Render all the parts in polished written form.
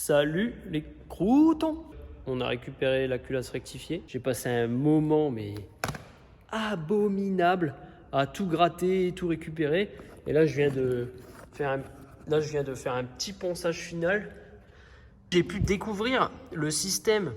Salut les croutons. On a récupéré la culasse rectifiée. J'ai passé un moment mais abominable à tout gratter et tout récupérer. Et là je viens de faire un petit ponçage final. J'ai pu découvrir le système.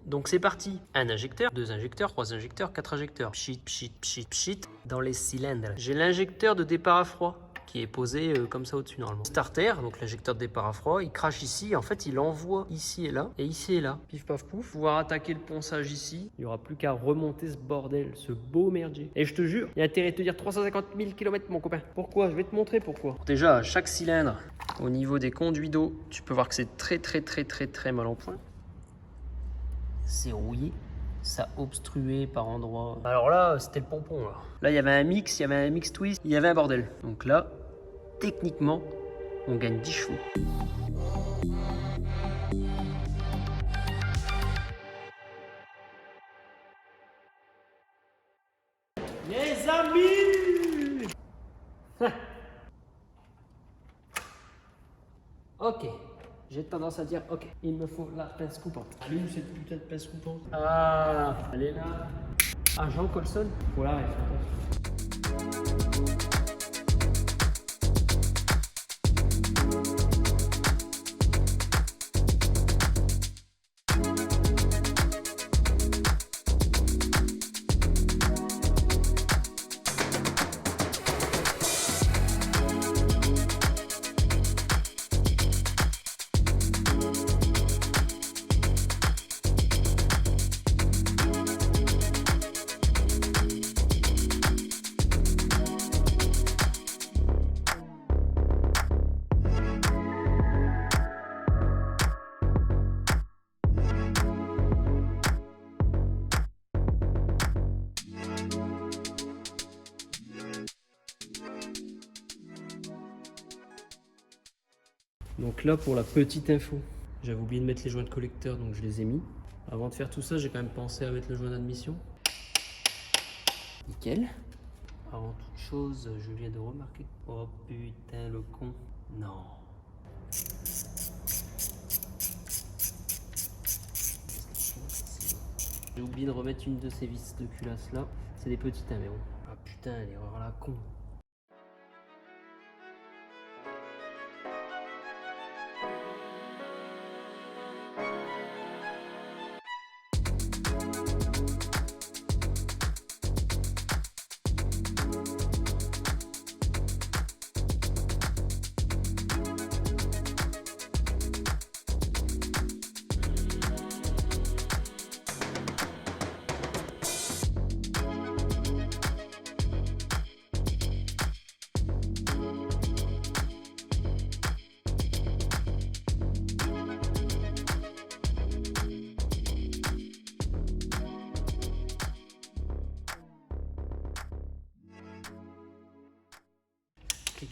Donc c'est parti. Un injecteur, 2 injecteurs, 3 injecteurs, 4 injecteurs. Pchit, pchit, pchit, pchit dans les cylindres. J'ai l'injecteur de départ à froid qui est posé comme ça au-dessus normalement. Starter, donc l'injecteur de départ à froid, il crache ici. En fait, il envoie ici et là, et ici et là. Pif paf pouf. Pouvoir attaquer le ponçage ici. Il n'y aura plus qu'à remonter ce bordel, ce beau merdier. Et je te jure, il y a intérêt de te dire 350 000 km mon copain. Pourquoi? Je vais te montrer pourquoi. Déjà, à chaque cylindre, au niveau des conduits d'eau, tu peux voir que c'est très mal en point. C'est rouillé. Ça obstruait par endroits. Alors là, c'était le pompon. Là, il y avait un mix, il y avait un mix twist, il y avait un bordel. Donc là, techniquement, on gagne 10 chevaux. Les amis. Ok. J'ai tendance à dire, ok, il me faut la pince coupante. Allume cette putain de pince coupante. Ah, elle est là. Ah, Jean Colson. Voilà, il faut Donc là, pour la petite info, j'avais oublié de mettre les joints de collecteur, donc je les ai mis. Avant de faire tout ça, j'ai quand même pensé à mettre le joint d'admission. Nickel. Avant toute chose, je viens de remarquer... Oh putain, le con. Non. J'ai oublié de remettre une de ces vis de culasse là. C'est des petites, hein, mais bon. Ah putain, l'erreur la con.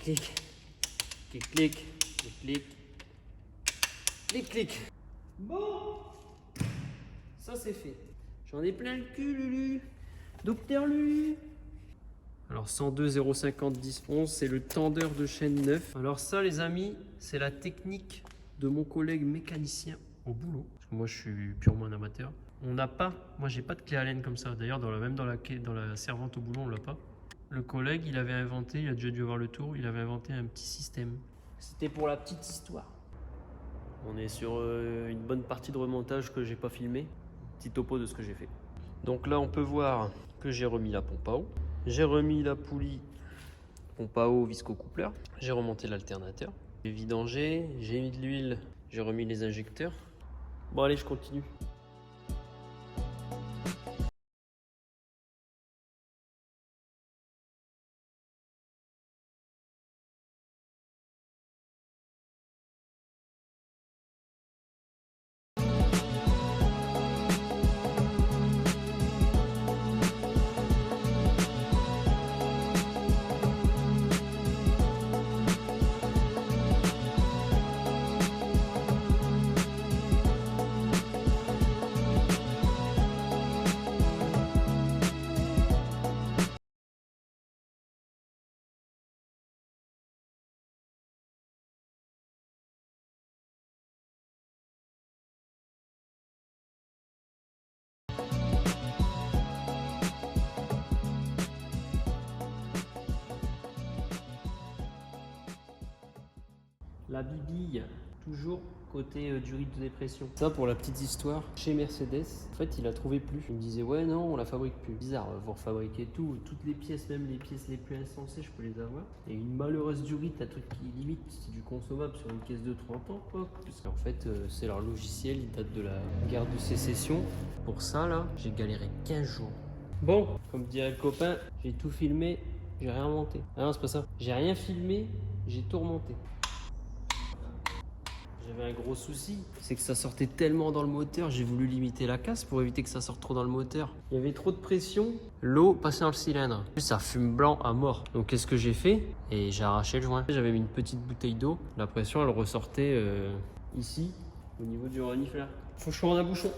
Clic, clic, clic, clic, clic, clic, clic. Bon, ça c'est fait. J'en ai plein le cul, Lulu. Docteur Lulu. Alors 102 050 10 11, c'est le tendeur de chaîne 9. Alors ça, les amis, c'est la technique de mon collègue mécanicien au boulot. Parce que moi, je suis purement un amateur. On n'a pas, moi, j'ai pas de clé à laine comme ça. D'ailleurs, même dans la servante au boulot, on l'a pas. Le collègue, il avait inventé, il a déjà dû avoir le tour, il avait inventé un petit système. C'était pour la petite histoire. On est sur une bonne partie de remontage que j'ai pas filmé. Petit topo de ce que j'ai fait. Donc là, on peut voir que j'ai remis la pompe à eau. J'ai remis la poulie pompe à eau visco-coupleur. J'ai remonté l'alternateur. J'ai vidangé, j'ai mis de l'huile, j'ai remis les injecteurs. Bon allez, je continue. La bibille, toujours côté durite de dépression. Ça pour la petite histoire, chez Mercedes, en fait il a trouvé plus. Il me disait ouais non on la fabrique plus. Bizarre, vous refabriquez tout, toutes les pièces, même les pièces les plus insensées, je peux les avoir. Et une malheureuse durite, un truc qui limite c'est du consommable sur une caisse de 30 ans quoi. Parce qu'en fait c'est leur logiciel, il date de la guerre de sécession. Pour ça là, j'ai galéré 15 jours. Bon, comme dirait le copain, j'ai tout filmé, j'ai rien monté. Ah non c'est pas ça, j'ai rien filmé, j'ai tout remonté. J'avais un gros souci, c'est que ça sortait tellement dans le moteur, j'ai voulu limiter la casse pour éviter que ça sorte trop dans le moteur. Il y avait trop de pression, l'eau passait dans le cylindre. En plus, ça fume blanc à mort. Donc qu'est-ce que j'ai fait? Et j'ai arraché le joint. J'avais mis une petite bouteille d'eau, la pression elle ressortait ici, au niveau du renifleur. Faut que je commande un bouchon.